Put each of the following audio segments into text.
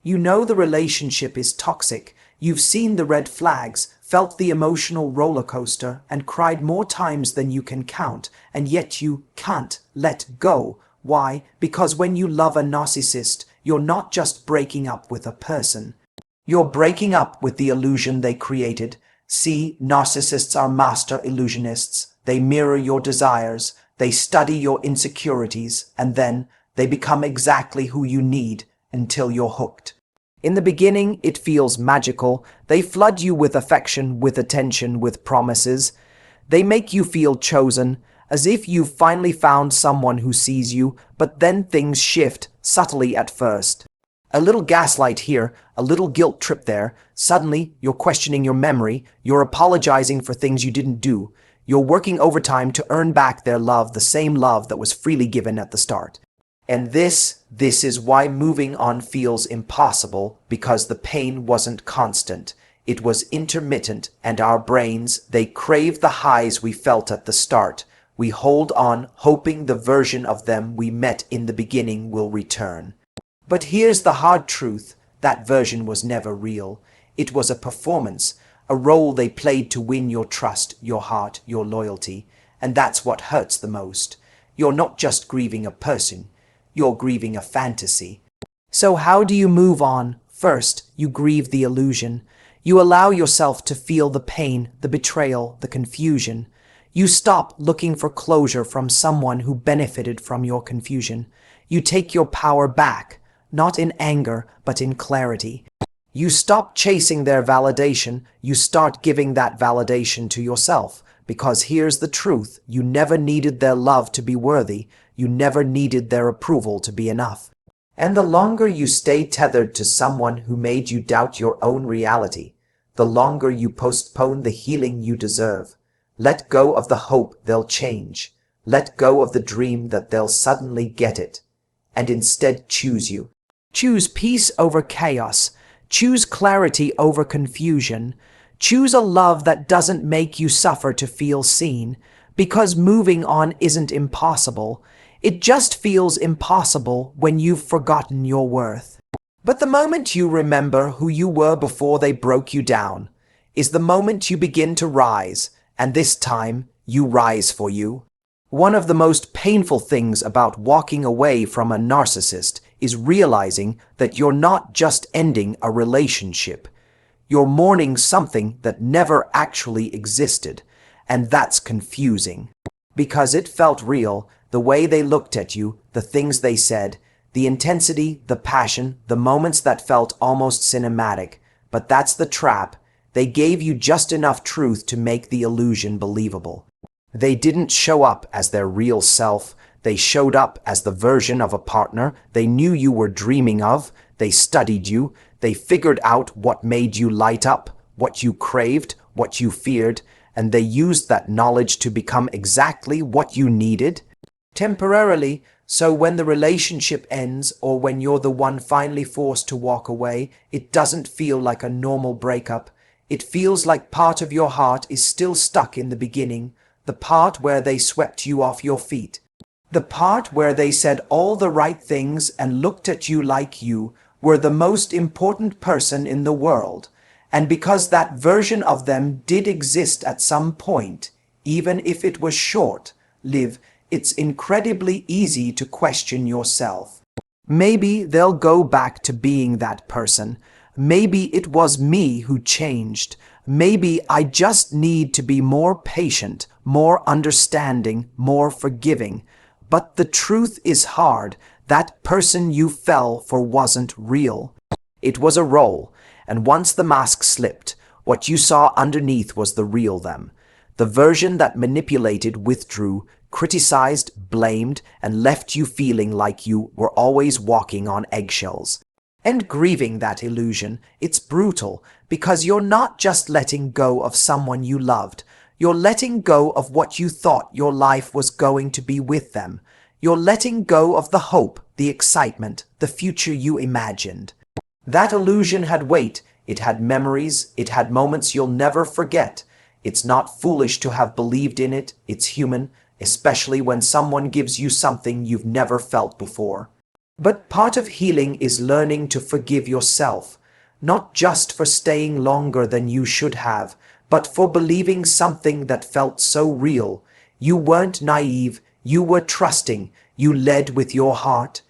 You know the relationship is toxic. You've seen the red flags, felt the emotional roller coaster, and cried more times than you can count, and yet you can't let go. Why? Because when you love a narcissist, you're not just breaking up with a person. You're breaking up with the illusion they created. See, narcissists are master illusionists. They mirror your desires, they study your insecurities, and then they become exactly who you need until you're hooked. In the beginning, it feels magical. They flood you with affection, with attention, with promises. They make you feel chosen, as if you've finally found someone who sees you, but then things shift, subtly at first. A little gaslight here, a little guilt trip there. Suddenly, you're questioning your memory, you're apologizing for things you didn't do. You're working overtime to earn back their love, the same love that was freely given at the start. And this is why moving on feels impossible, because the pain wasn't constant. It was intermittent, and our brains, they crave the highs we felt at the start. We hold on, hoping the version of them we met in the beginning will return. But here's the hard truth. That version was never real. It was a performance, a role they played to win your trust, your heart, your loyalty. And that's what hurts the most. You're not just grieving a person. You're grieving a fantasy. So how do you move on? First, you grieve the illusion. You allow yourself to feel the pain, the betrayal, the confusion. You stop looking for closure from someone who benefited from your confusion. You take your power back, not in anger, but in clarity. You stop chasing their validation. You start giving that validation to yourself. Because here's the truth. You never needed their love to be worthy. You never needed their approval to be enough. And the longer you stay tethered to someone who made you doubt your own reality, the longer you postpone the healing you deserve. Let go of the hope they'll change. Let go of the dream that they'll suddenly get it. And instead choose you. Choose peace over chaos. Choose clarity over confusion. Choose a love that doesn't make you suffer to feel seen. Because moving on isn't impossible. It just feels impossible when you've forgotten your worth. But the moment you remember who you were before they broke you down is the moment you begin to rise, and this time you rise for you. One of the most painful things about walking away from a narcissist is realizing that you're not just ending a relationship. You're mourning something that never actually existed, and that's confusing. Because it felt real, the way they looked at you, the things they said, the intensity, the passion, the moments that felt almost cinematic. But that's the trap. They gave you just enough truth to make the illusion believable. They didn't show up as their real self. They showed up as the version of a partner they knew you were dreaming of. They studied you. They figured out what made you light up, what you craved, what you feared, and they used that knowledge to become exactly what you needed. Temporarily, so when the relationship ends or when you're the one finally forced to walk away, it doesn't feel like a normal breakup. It feels like part of your heart is still stuck in the beginning, the part where they swept you off your feet. The part where they said all the right things and looked at you like you were the most important person in the world. And because that version of them did exist at some point, even if it was short-lived, it's incredibly easy to question yourself. Maybe they'll go back to being that person. Maybe it was me who changed. Maybe I just need to be more patient, more understanding, more forgiving. But the truth is hard. That person you fell for wasn't real. It was a role, and once the mask slipped, what you saw underneath was the real them. The version that manipulated, withdrew, criticized, blamed, and left you feeling like you were always walking on eggshells. And grieving that illusion, it's brutal, because you're not just letting go of someone you loved. You're letting go of what you thought your life was going to be with them. You're letting go of the hope, the excitement, the future you imagined. That illusion had weight. It had memories. It had moments you'll never forget. It's not foolish to have believed in it. It's human, especially when someone gives you something you've never felt before. But part of healing is learning to forgive yourself, not just for staying longer than you should have, but for believing something that felt so real. You weren't naive, you were trusting, you led with your heart.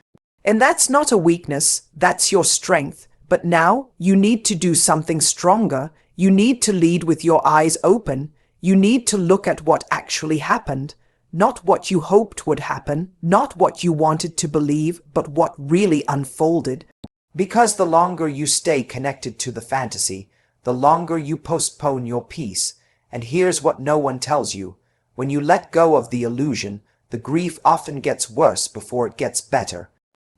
And that's not a weakness, that's your strength. But now you need to do something stronger. You need to lead with your eyes open. You need to look at what actually happened. Not what you hoped would happen, not what you wanted to believe, but what really unfolded. Because the longer you stay connected to the fantasy, the longer you postpone your peace. And here's what no one tells you. When you let go of the illusion, the grief often gets worse before it gets better.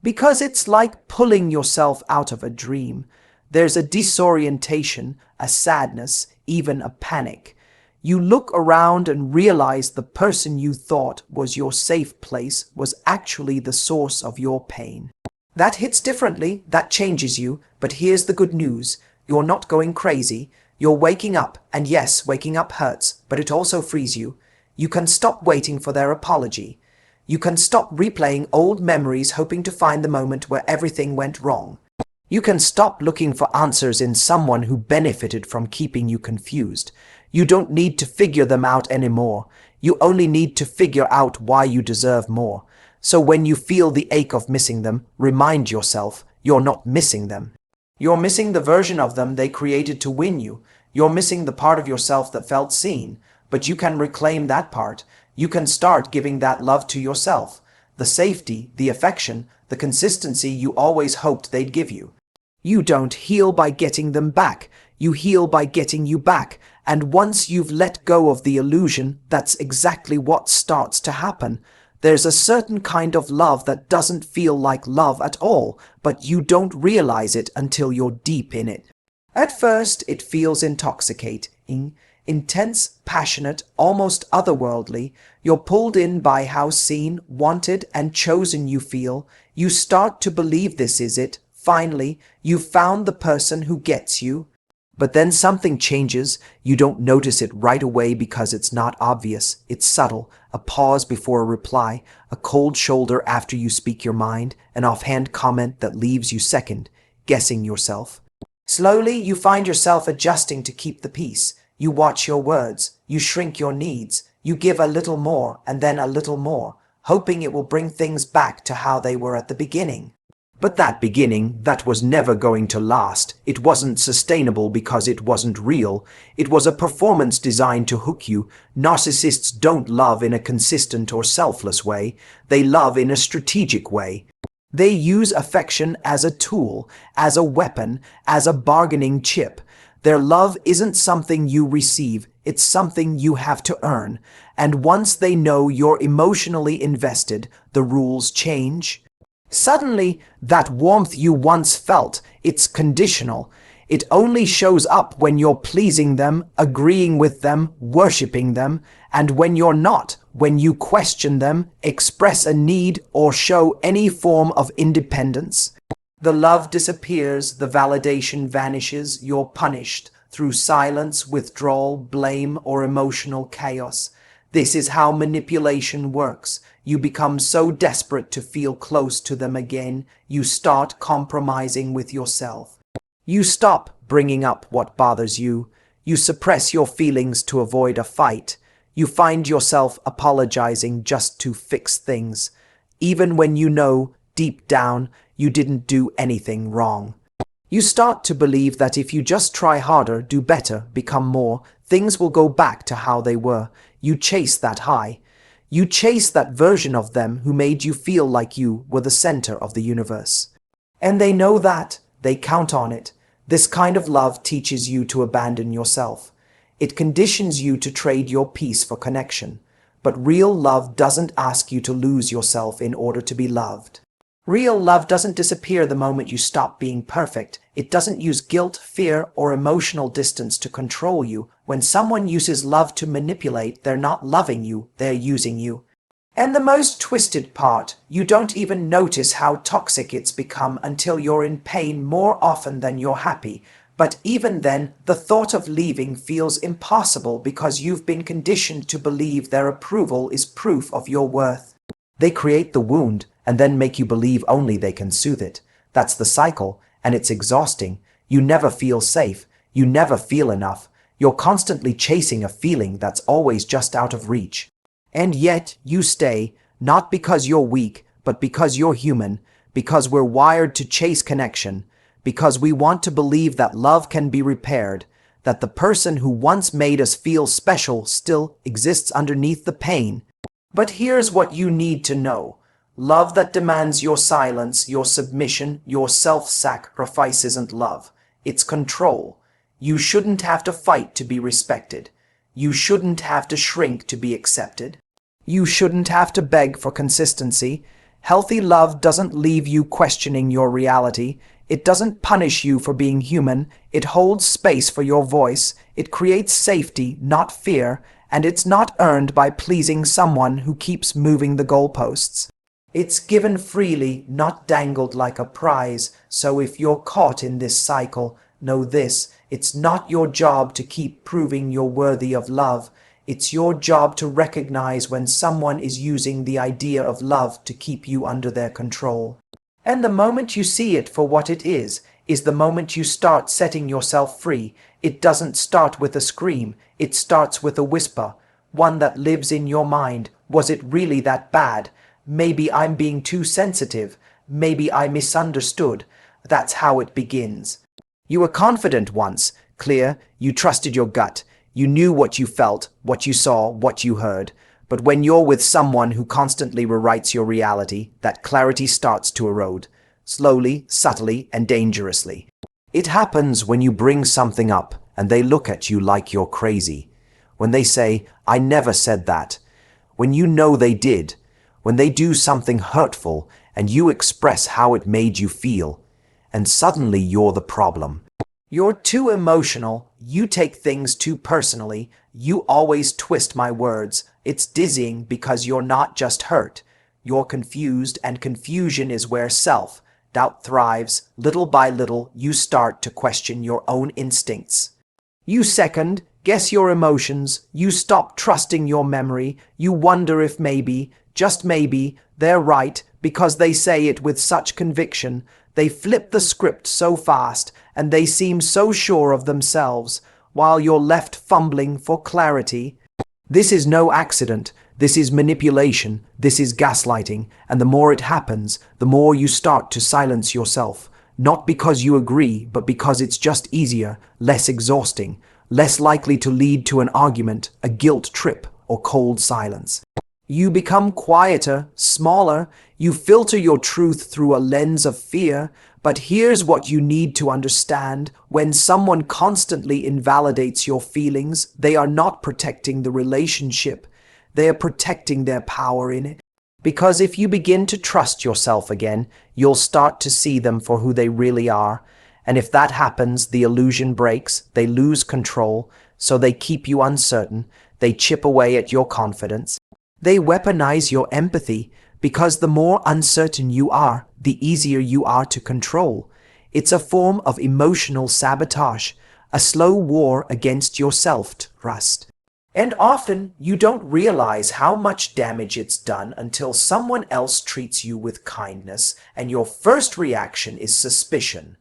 Because it's like pulling yourself out of a dream. There's a disorientation, a sadness, even a panic. You look around and realize the person you thought was your safe place was actually the source of your pain. That hits differently, that changes you, but here's the good news. You're not going crazy. You're waking up, and yes, waking up hurts, but it also frees you. You can stop waiting for their apology. You can stop replaying old memories hoping to find the moment where everything went wrong. You can stop looking for answers in someone who benefited from keeping you confused. You don't need to figure them out anymore. You only need to figure out why you deserve more. So when you feel the ache of missing them, remind yourself you're not missing them. You're missing the version of them they created to win you. You're missing the part of yourself that felt seen. But you can reclaim that part. You can start giving that love to yourself. The safety, the affection, the consistency you always hoped they'd give you. You don't heal by getting them back. You heal by getting you back. And once you've let go of the illusion, that's exactly what starts to happen. There's a certain kind of love that doesn't feel like love at all, but you don't realize it until you're deep in it. At first, it feels intoxicating, intense, passionate, almost otherworldly. You're pulled in by how seen, wanted, and chosen you feel. You start to believe this is it. Finally, you've found the person who gets you. But then something changes. You don't notice it right away because it's not obvious. It's subtle. A pause before a reply, a cold shoulder after you speak your mind, an offhand comment that leaves you second, guessing yourself. Slowly, you find yourself adjusting to keep the peace. You watch your words. You shrink your needs. You give a little more and then a little more, hoping it will bring things back to how they were at the beginning. But that beginning, that was never going to last. It wasn't sustainable because it wasn't real. It was a performance designed to hook you. Narcissists don't love in a consistent or selfless way. They love in a strategic way. They use affection as a tool, as a weapon, as a bargaining chip. Their love isn't something you receive. It's something you have to earn. And once they know you're emotionally invested, the rules change. Suddenly, that warmth you once felt, it's conditional. It only shows up when you're pleasing them, agreeing with them, worshipping them, and when you're not, when you question them, express a need, or show any form of independence. The love disappears, the validation vanishes, you're punished through silence, withdrawal, blame, or emotional chaos. This is how manipulation works. You become so desperate to feel close to them again, you start compromising with yourself. You stop bringing up what bothers you. You suppress your feelings to avoid a fight. You find yourself apologizing just to fix things, even when you know, deep down, you didn't do anything wrong. You start to believe that if you just try harder, do better, become more, things will go back to how they were. You chase that high. You chase that version of them who made you feel like you were the center of the universe. And they know that. They count on it. This kind of love teaches you to abandon yourself. It conditions you to trade your peace for connection. But real love doesn't ask you to lose yourself in order to be loved. Real love doesn't disappear the moment you stop being perfect. It doesn't use guilt, fear, or emotional distance to control you. When someone uses love to manipulate, they're not loving you, they're using you. And the most twisted part, you don't even notice how toxic it's become until you're in pain more often than you're happy. But even then, the thought of leaving feels impossible because you've been conditioned to believe their approval is proof of your worth. They create the wound, and then make you believe only they can soothe it. That's the cycle, and it's exhausting. You never feel safe. You never feel enough. You're constantly chasing a feeling that's always just out of reach. And yet, you stay, not because you're weak, but because you're human, because we're wired to chase connection, because we want to believe that love can be repaired, that the person who once made us feel special still exists underneath the pain. But here's what you need to know. Love that demands your silence, your submission, your self-sacrifice isn't love. It's control. You shouldn't have to fight to be respected. You shouldn't have to shrink to be accepted. You shouldn't have to beg for consistency. Healthy love doesn't leave you questioning your reality. It doesn't punish you for being human. It holds space for your voice. It creates safety, not fear, and it's not earned by pleasing someone who keeps moving the goalposts. It's given freely, not dangled like a prize. So if you're caught in this cycle, know this: it's not your job to keep proving you're worthy of love. It's your job to recognize when someone is using the idea of love to keep you under their control. And the moment you see it for what it is the moment you start setting yourself free. It doesn't start with a scream, it starts with a whisper, one that lives in your mind. Was it really that bad? Maybe I'm being too sensitive. Maybe I misunderstood. That's how it begins. You were confident once, clear, you trusted your gut. You knew what you felt, what you saw, what you heard. But when you're with someone who constantly rewrites your reality, that clarity starts to erode. Slowly, subtly, and dangerously. It happens when you bring something up and they look at you like you're crazy. When they say, "I never said that." When you know they did. When they do something hurtful and you express how it made you feel. And suddenly you're the problem. You're too emotional. You take things too personally. You always twist my words. It's dizzying because you're not just hurt. You're confused, and confusion is where self-doubt thrives. Little by little, you start to question your own instincts. You second guess your emotions. You stop trusting your memory. You wonder if maybe, just maybe, they're right because they say it with such conviction. They flip the script so fast, and they seem so sure of themselves, while you're left fumbling for clarity. This is no accident. This is manipulation. This is gaslighting. And the more it happens, the more you start to silence yourself. Not because you agree, but because it's just easier, less exhausting, less likely to lead to an argument, a guilt trip, or cold silence. You become quieter, smaller. You filter your truth through a lens of fear. But here's what you need to understand. When someone constantly invalidates your feelings, they are not protecting the relationship. They are protecting their power in it. Because if you begin to trust yourself again, you'll start to see them for who they really are. And if that happens, the illusion breaks. They lose control. So they keep you uncertain. They chip away at your confidence. They weaponize your empathy, because the more uncertain you are, the easier you are to control. It's a form of emotional sabotage, a slow war against your self-trust. And often you don't realize how much damage it's done until someone else treats you with kindness and your first reaction is suspicion,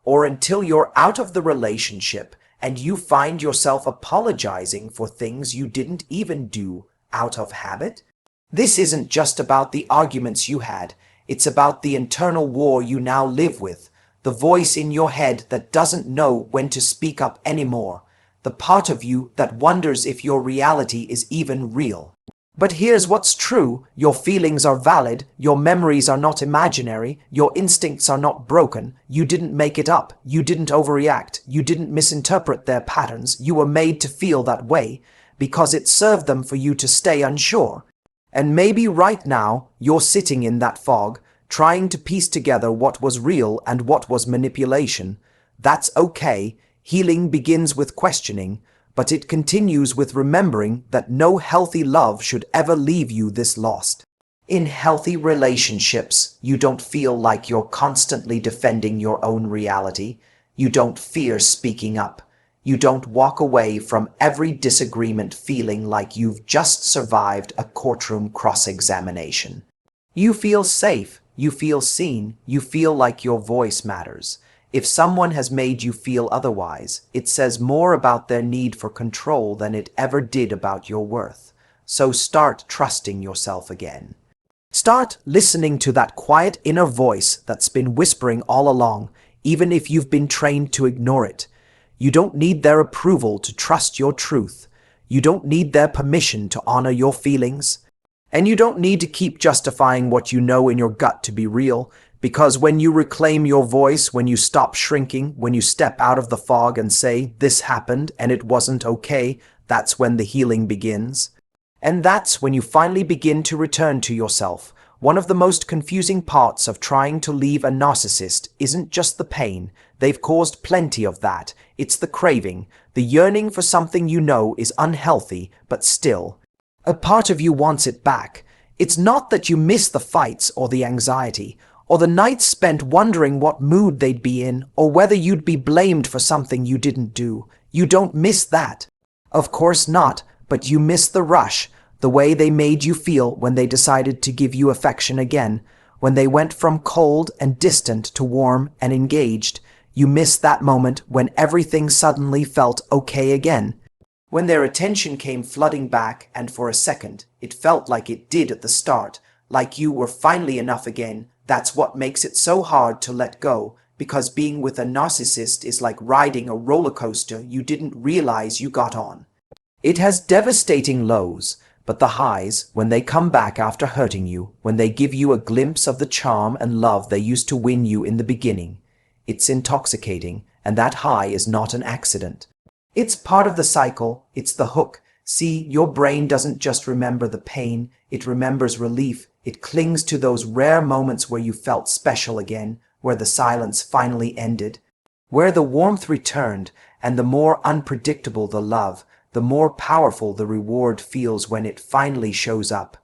or until you're out of the relationship and you find yourself apologizing for things you didn't even do out of habit. This isn't just about the arguments you had. It's about the internal war you now live with, the voice in your head that doesn't know when to speak up anymore, the part of you that wonders if your reality is even real. But here's what's true. Your feelings are valid. Your memories are not imaginary. Your instincts are not broken. You didn't make it up. You didn't overreact. You didn't misinterpret their patterns. You were made to feel that way, because it served them for you to stay unsure. And maybe right now, you're sitting in that fog, trying to piece together what was real and what was manipulation. That's okay. Healing begins with questioning, but it continues with remembering that no healthy love should ever leave you this lost. In healthy relationships, you don't feel like you're constantly defending your own reality. You don't fear speaking up. You don't walk away from every disagreement feeling like you've just survived a courtroom cross-examination. You feel safe, you feel seen, you feel like your voice matters. If someone has made you feel otherwise, it says more about their need for control than it ever did about your worth. So start trusting yourself again. Start listening to that quiet inner voice that's been whispering all along, even if you've been trained to ignore it. You don't need their approval to trust your truth. You don't need their permission to honor your feelings. And you don't need to keep justifying what you know in your gut to be real, because when you reclaim your voice, when you stop shrinking, when you step out of the fog and say, "This happened and it wasn't okay," that's when the healing begins. And that's when you finally begin to return to yourself. One of the most confusing parts of trying to leave a narcissist isn't just the pain. They've caused plenty of that. It's the craving, the yearning for something you know is unhealthy, but still, a part of you wants it back. It's not that you miss the fights or the anxiety, or the nights spent wondering what mood they'd be in, or whether you'd be blamed for something you didn't do. You don't miss that. Of course not. But you miss the rush, the way they made you feel when they decided to give you affection again, when they went from cold and distant to warm and engaged. You miss that moment when everything suddenly felt okay again, when their attention came flooding back, and for a second, it felt like it did at the start, like you were finally enough again. That's what makes it so hard to let go, because being with a narcissist is like riding a roller coaster you didn't realize you got on. It has devastating lows, but the highs, when they come back after hurting you, when they give you a glimpse of the charm and love they used to win you in the beginning, it's intoxicating, and that high is not an accident. It's part of the cycle, it's the hook. See, your brain doesn't just remember the pain, it remembers relief. It clings to those rare moments where you felt special again, where the silence finally ended, where the warmth returned, and the more unpredictable the love, the more powerful the reward feels when it finally shows up.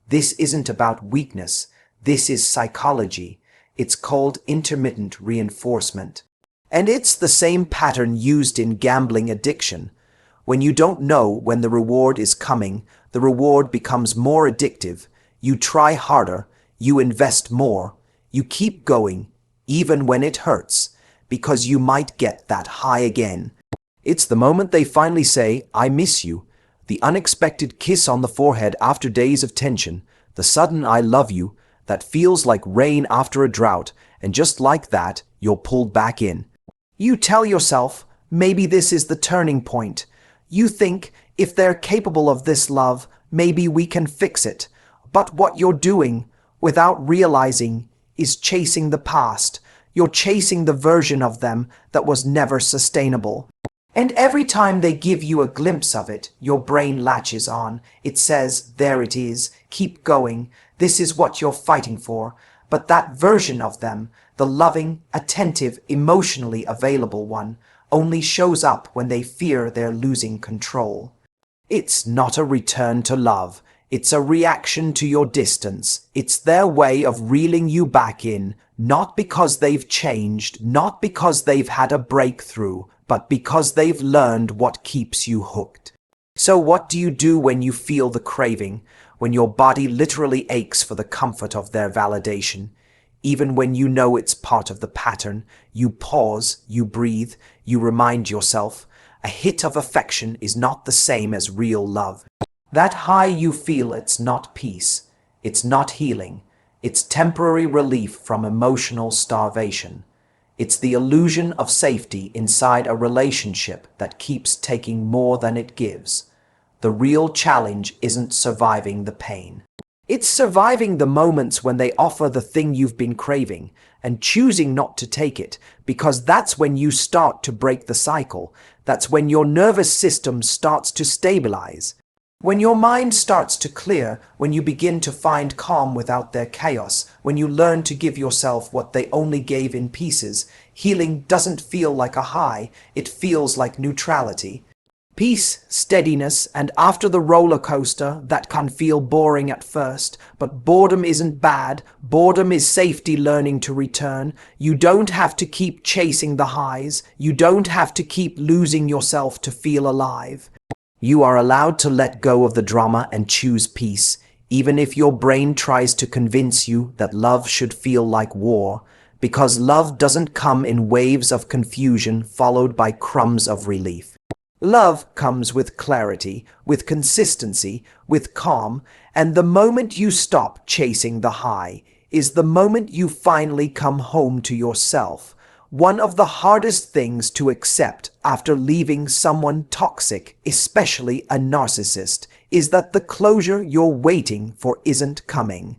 This isn't about weakness. This is psychology. It's called intermittent reinforcement. And it's the same pattern used in gambling addiction. When you don't know when the reward is coming, the reward becomes more addictive. You try harder, you invest more, you keep going, even when it hurts, because you might get that high again. It's the moment they finally say, "I miss you," the unexpected kiss on the forehead after days of tension, the sudden "I love you" that feels like rain after a drought, and just like that, you're pulled back in. You tell yourself, maybe this is the turning point. You think, if they're capable of this love, maybe we can fix it. But what you're doing, without realizing, is chasing the past. You're chasing the version of them that was never sustainable. And every time they give you a glimpse of it, your brain latches on. It says, "There it is, keep going, this is what you're fighting for." But that version of them, the loving, attentive, emotionally available one, only shows up when they fear they're losing control. It's not a return to love. It's a reaction to your distance. It's their way of reeling you back in, not because they've changed, not because they've had a breakthrough, but because they've learned what keeps you hooked. So what do you do when you feel the craving, when your body literally aches for the comfort of their validation? Even when you know it's part of the pattern, you pause, you breathe, you remind yourself, a hit of affection is not the same as real love. That high you feel, it's not peace, it's not healing, it's temporary relief from emotional starvation. It's the illusion of safety inside a relationship that keeps taking more than it gives. The real challenge isn't surviving the pain. It's surviving the moments when they offer the thing you've been craving and choosing not to take it, because that's when you start to break the cycle. That's when your nervous system starts to stabilize. When your mind starts to clear, when you begin to find calm without their chaos, when you learn to give yourself what they only gave in pieces, healing doesn't feel like a high, it feels like neutrality. Peace, steadiness, and after the roller coaster, that can feel boring at first, but boredom isn't bad. Boredom is safety learning to return. You don't have to keep chasing the highs. You don't have to keep losing yourself to feel alive. You are allowed to let go of the drama and choose peace, even if your brain tries to convince you that love should feel like war, because love doesn't come in waves of confusion followed by crumbs of relief. Love comes with clarity, with consistency, with calm, and the moment you stop chasing the high is the moment you finally come home to yourself. One of the hardest things to accept after leaving someone toxic, especially a narcissist, is that the closure you're waiting for isn't coming.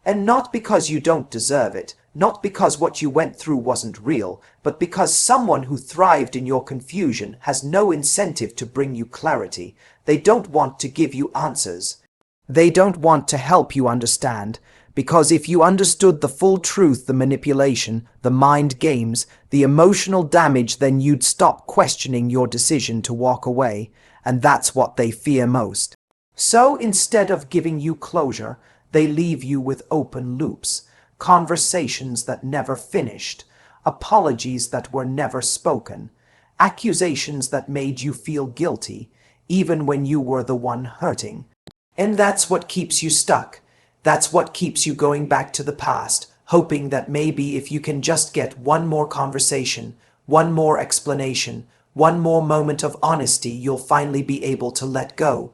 And not because you don't deserve it, not because what you went through wasn't real, but because someone who thrived in your confusion has no incentive to bring you clarity. They don't want to give you answers. They don't want to help you understand, because if you understood the full truth, the manipulation, the mind games, the emotional damage, then you'd stop questioning your decision to walk away, and that's what they fear most. So instead of giving you closure, they leave you with open loops, conversations that never finished, apologies that were never spoken, accusations that made you feel guilty, even when you were the one hurting. And that's what keeps you stuck. That's what keeps you going back to the past, hoping that maybe if you can just get one more conversation, one more explanation, one more moment of honesty, you'll finally be able to let go.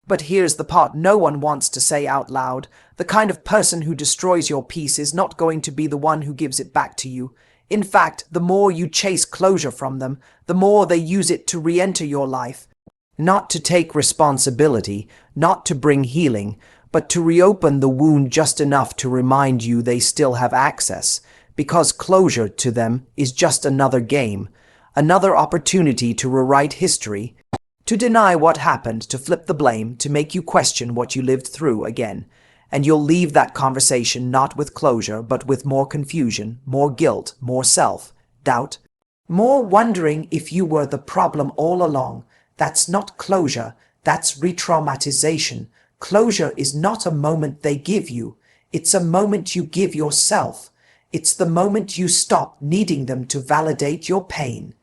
But here's the part no one wants to say out loud. The kind of person who destroys your peace is not going to be the one who gives it back to you. In fact, the more you chase closure from them, the more they use it to re-enter your life. Not to take responsibility, not to bring healing, but to reopen the wound just enough to remind you they still have access, because closure to them is just another game, another opportunity to rewrite history, to deny what happened, to flip the blame, to make you question what you lived through again. And you'll leave that conversation not with closure, but with more confusion, more guilt, more self-doubt, more wondering if you were the problem all along. That's not closure, that's re-traumatization. Closure is not a moment they give you. It's a moment you give yourself. It's the moment you stop needing them to validate your pain.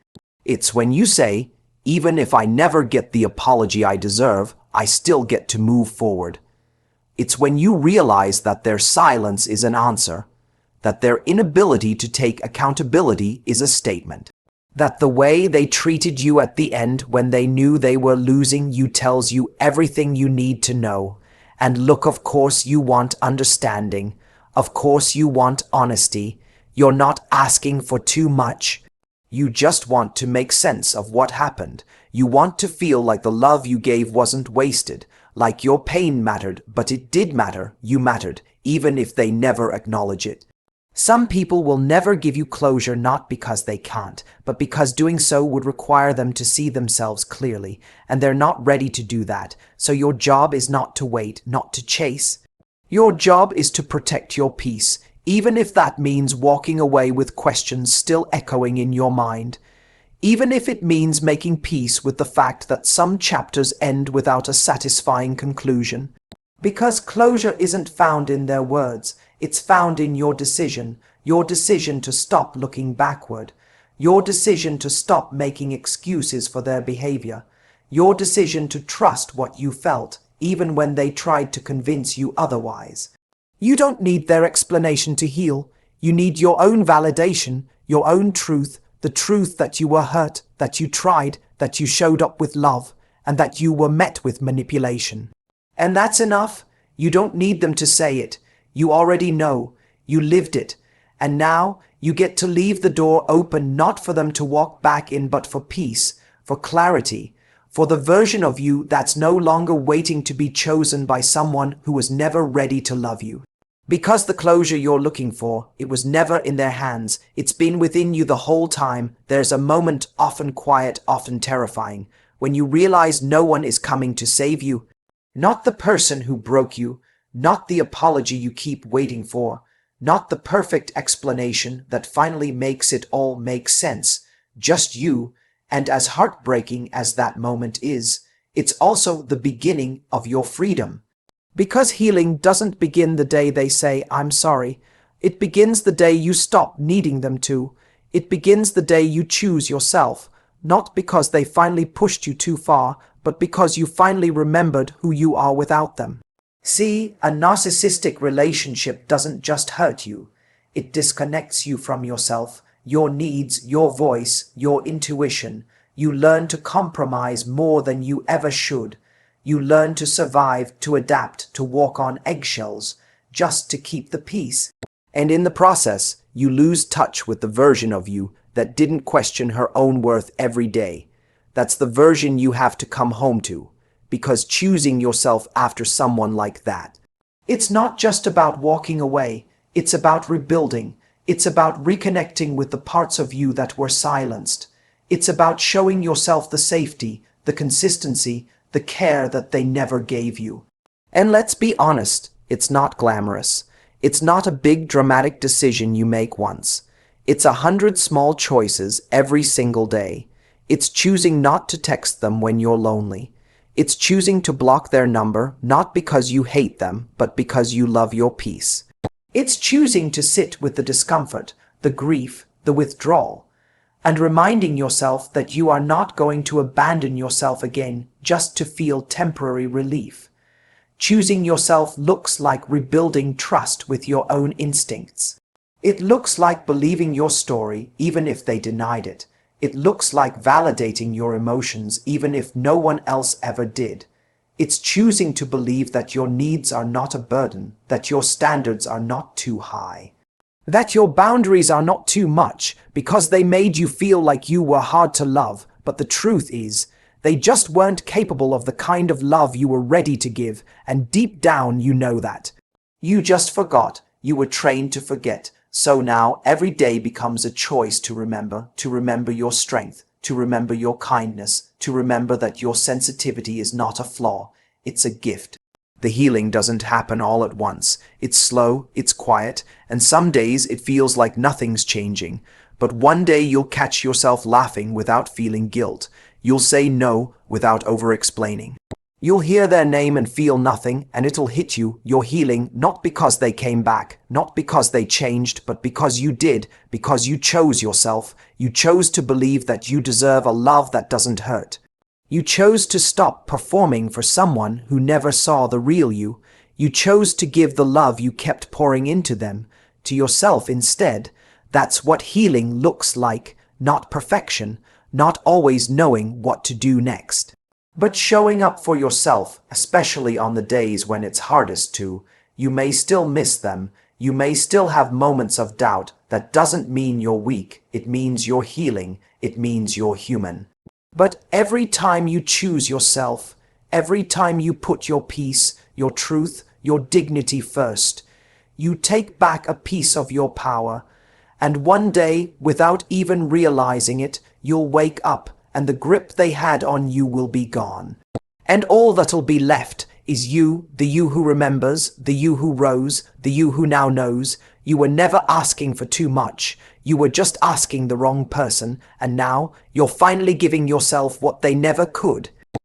It's when you say, even if I never get the apology I deserve, I still get to move forward. It's when you realize that their silence is an answer, that their inability to take accountability is a statement, that the way they treated you at the end when they knew they were losing you tells you everything you need to know. And look, of course you want understanding. Of course you want honesty. You're not asking for too much. You just want to make sense of what happened. You want to feel like the love you gave wasn't wasted, like your pain mattered, but it did matter. You mattered, even if they never acknowledge it. Some people will never give you closure not because they can't, but because doing so would require them to see themselves clearly, and they're not ready to do that. So your job is not to wait, not to chase. Your job is to protect your peace, even if that means walking away with questions still echoing in your mind. Even if it means making peace with the fact that some chapters end without a satisfying conclusion. Because closure isn't found in their words, it's found in your decision to stop looking backward, your decision to stop making excuses for their behavior, your decision to trust what you felt, even when they tried to convince you otherwise. You don't need their explanation to heal. You need your own validation, your own truth, the truth that you were hurt, that you tried, that you showed up with love, and that you were met with manipulation. And that's enough. You don't need them to say it. You already know. You lived it. And now you get to leave the door open not for them to walk back in, but for peace, for clarity, for the version of you that's no longer waiting to be chosen by someone who was never ready to love you. Because the closure you're looking for, it was never in their hands. It's been within you the whole time. There's a moment, often quiet, often terrifying, when you realize no one is coming to save you. Not the person who broke you, not the apology you keep waiting for, not the perfect explanation that finally makes it all make sense. Just you, and as heartbreaking as that moment is, it's also the beginning of your freedom. Because healing doesn't begin the day they say, I'm sorry. It begins the day you stop needing them to. It begins the day you choose yourself, not because they finally pushed you too far, but because you finally remembered who you are without them. See, a narcissistic relationship doesn't just hurt you. It disconnects you from yourself, your needs, your voice, your intuition. You learn to compromise more than you ever should. You learn to survive, to adapt, to walk on eggshells, just to keep the peace. And in the process, you lose touch with the version of you that didn't question her own worth every day. That's the version you have to come home to, because choosing yourself after someone like that, it's not just about walking away, it's about rebuilding. It's about reconnecting with the parts of you that were silenced. It's about showing yourself the safety, the consistency, the care that they never gave you. And let's be honest, it's not glamorous. It's not a big dramatic decision you make once. It's 100 small choices every single day. It's choosing not to text them when you're lonely. It's choosing to block their number, not because you hate them, but because you love your peace. It's choosing to sit with the discomfort, the grief, the withdrawal, and reminding yourself that you are not going to abandon yourself again just to feel temporary relief. Choosing yourself looks like rebuilding trust with your own instincts. It looks like believing your story even if they denied it. It looks like validating your emotions even if no one else ever did. It's choosing to believe that your needs are not a burden, that your standards are not too high, that your boundaries are not too much because they made you feel like you were hard to love, but the truth is, they just weren't capable of the kind of love you were ready to give, and deep down you know that. You just forgot, you were trained to forget, so now every day becomes a choice to remember your strength, to remember your kindness, to remember that your sensitivity is not a flaw, it's a gift. The healing doesn't happen all at once. It's slow, it's quiet, and some days it feels like nothing's changing. But one day you'll catch yourself laughing without feeling guilt. You'll say no without over-explaining. You'll hear their name and feel nothing, and it'll hit you, you're healing, not because they came back, not because they changed, but because you did, because you chose yourself. You chose to believe that you deserve a love that doesn't hurt. You chose to stop performing for someone who never saw the real you. You chose to give the love you kept pouring into them, to yourself instead. That's what healing looks like, not perfection, not always knowing what to do next. But showing up for yourself, especially on the days when it's hardest to. You may still miss them. You may still have moments of doubt. That doesn't mean you're weak. It means you're healing. It means you're human. But every time you choose yourself, every time you put your peace, your truth, your dignity first, you take back a piece of your power. And one day, without even realizing it, you'll wake up and the grip they had on you will be gone. And all that'll be left is you, the you who remembers, the you who rose, the you who now knows. You were never asking for too much. You were just asking the wrong person, and now you're finally giving yourself what they never could.